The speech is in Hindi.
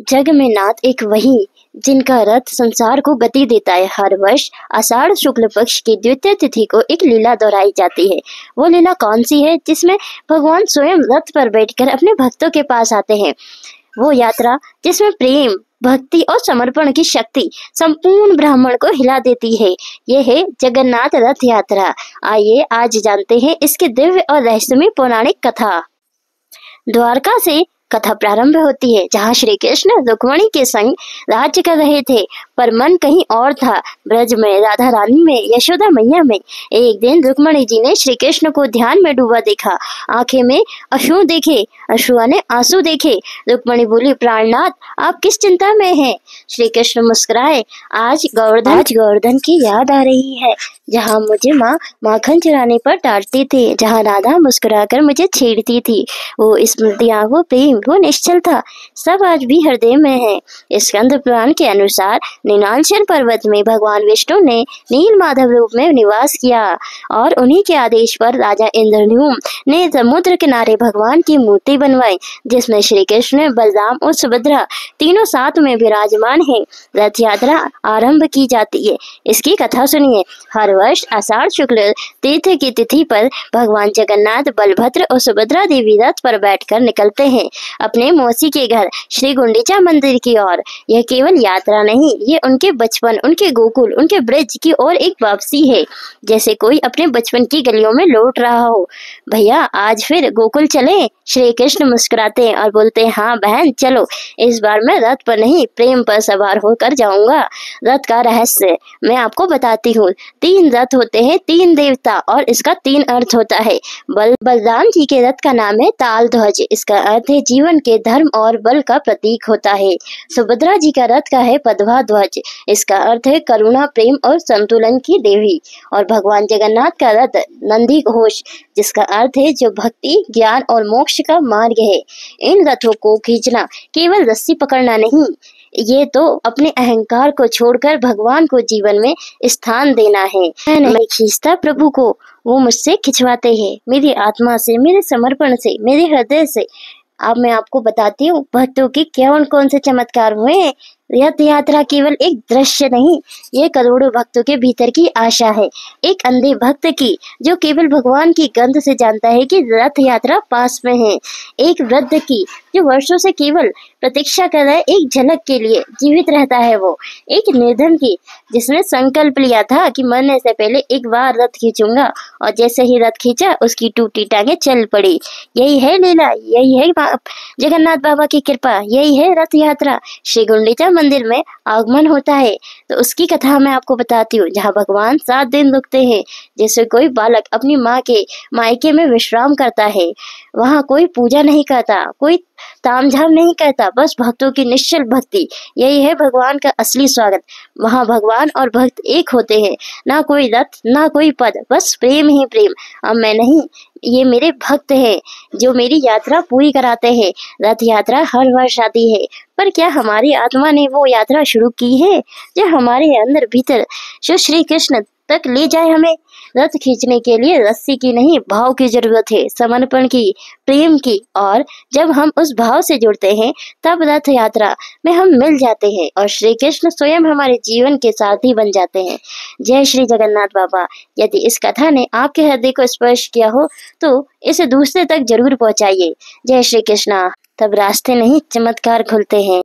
जग में नाथ एक वही जिनका रथ संसार को गति देता है। हर वर्ष आषाढ़ शुक्ल पक्ष की द्वितीय तिथि को एक लीला दोहराई जाती है। वो लीला कौन सी है? जिसमें भगवान स्वयं रथ पर बैठकर अपने भक्तों के पास आते हैं। वो यात्रा जिसमें प्रेम, भक्ति और समर्पण की शक्ति संपूर्ण ब्राह्मण को हिला देती है। ये है जगन्नाथ रथ यात्रा। आइए आज जानते हैं इसके दिव्य और रहस्यमय पौराणिक कथा। द्वारका से कथा प्रारंभ होती है, जहाँ श्री कृष्ण रुक्मिणी के संग राज्य कर रहे थे, पर मन कहीं और था। ब्रज में, राधा रानी में, यशोदा मैया में। एक दिन रुक्मिणी जी ने श्री कृष्ण को ध्यान में डूबा देखा। आंखें में अश्रु देखे, अश्रुआ ने आंसू देखे। रुक्मिणी बोली, प्राणनाथ आप किस चिंता में हैं? श्री कृष्ण मुस्कुराए, आज गोवर्धन की याद आ रही है, जहाँ मुझे माँ माखन चुराने पर डांटती थी, जहाँ राधा मुस्कुराकर मुझे छेड़ती थी। वो स्मृतियाँ, वो प्रेम, वो निश्चल था, सब आज भी हृदय में है। स्कंद पुराण के अनुसार नीलाचल पर्वत में भगवान विष्णु ने नील माधव रूप में निवास किया और उन्हीं के आदेश पर राजा इंद्रद्युम्न ने समुद्र किनारे भगवान की मूर्ति बनवाई, जिसमें श्री कृष्ण, बलराम और सुभद्रा तीनों साथ में विराजमान है। रथ यात्रा आरंभ की जाती है। इसकी कथा सुनिए। हर वर्ष आषाढ़ शुक्ल तीर्थ की तिथि पर भगवान जगन्नाथ, बलभद्र और सुभद्रा देवी रथ पर बैठकर निकलते हैं अपने मौसी के घर श्री गुंडीचा मंदिर की ओर। यह केवल यात्रा नहीं, ये उनके बचपन, उनके गोकुल, उनके ब्रज की ओर एक वापसी है, जैसे कोई अपने बचपन की गलियों में लौट रहा हो। भैया आज फिर गोकुल चलें? श्री कृष्ण मुस्कुराते हैं और बोलते हैं, हाँ बहन चलो। इस बार मैं रथ पर नहीं, प्रेम पर सवार होकर जाऊंगा। रथ का रहस्य मैं आपको बताती हूँ। 3 रथ होते हैं, 3 देवता, और इसका 3 अर्थ होता है। बलराम जी के रथ का नाम है ताल ध्वज, इसका अर्थ है जीवन के धर्म और बल का प्रतीक होता है। सुभद्रा जी का रथ का है पद्मा ध्वज, इसका अर्थ है करुणा, प्रेम और संतुलन की देवी। और भगवान जगन्नाथ का रथ नंदी घोष, जिसका अर्थ है जो भक्ति, ज्ञान और मोक्ष का मार्ग है। इन रथों को खींचना केवल रस्सी पकड़ना नहीं, ये तो अपने अहंकार को छोड़कर भगवान को जीवन में स्थान देना है। मैं खींचता प्रभु को, वो मुझसे खिंचवाते हैं, मेरी आत्मा से, मेरे समर्पण से, मेरे हृदय से। अब मैं आपको बताती हूँ भक्तों की कौन से चमत्कार हुए हैं। रथ यात्रा केवल एक दृश्य नहीं, ये करोड़ों भक्तों के भीतर की आशा है। एक अंधे भक्त की जो केवल भगवान की गंध से जानता है कि रथ यात्रा पास में है। एक वृद्ध की जो वर्षों से केवल प्रतीक्षा कर रहा है एक झलक के लिए, जीवित रहता है वो। एक निर्धन की जिसने संकल्प लिया था कि मरने से पहले एक बार रथ खींचूंगा, और जैसे ही रथ खींचा उसकी टूटी टांगे चल पड़ी। यही है लीला, यही है जगन्नाथ बाबा की कृपा, यही है रथ यात्रा। श्री गुंडीचा मंदिर में आगमन होता है तो उसकी कथा मैं आपको बताती हूँ, जहाँ भगवान 7 दिन रुकते हैं। जैसे कोई बालक अपनी माँ के मायके में विश्राम करता है, वहाँ कोई पूजा नहीं करता, कोई तामझाम नहीं करता, बस भक्तों की निश्चल भक्ति। यही है भगवान का असली स्वागत। वहाँ भगवान और भक्त एक होते हैं, ना कोई रथ, ना कोई पद, बस प्रेम ही प्रेम। अब मैं नहीं, ये मेरे भक्त हैं जो मेरी यात्रा पूरी कराते हैं। रथ यात्रा हर वर्ष आती है, पर क्या हमारी आत्मा ने वो यात्रा शुरू की है जो हमारे अंदर भीतर, जो श्री कृष्ण तक ले जाए हमें? रथ खींचने के लिए रस्सी की नहीं, भाव की जरूरत है, समर्पण की, प्रेम की। और जब हम उस भाव से जुड़ते हैं तब रथ यात्रा में हम मिल जाते हैं और श्री कृष्ण स्वयं हमारे जीवन के साथी बन जाते हैं। जय श्री जगन्नाथ बाबा। यदि इस कथा ने आपके हृदय को स्पर्श किया हो तो इसे दूसरे तक जरूर पहुंचाइए। जय श्री कृष्णा। तब रास्ते नहीं, चमत्कार खुलते हैं।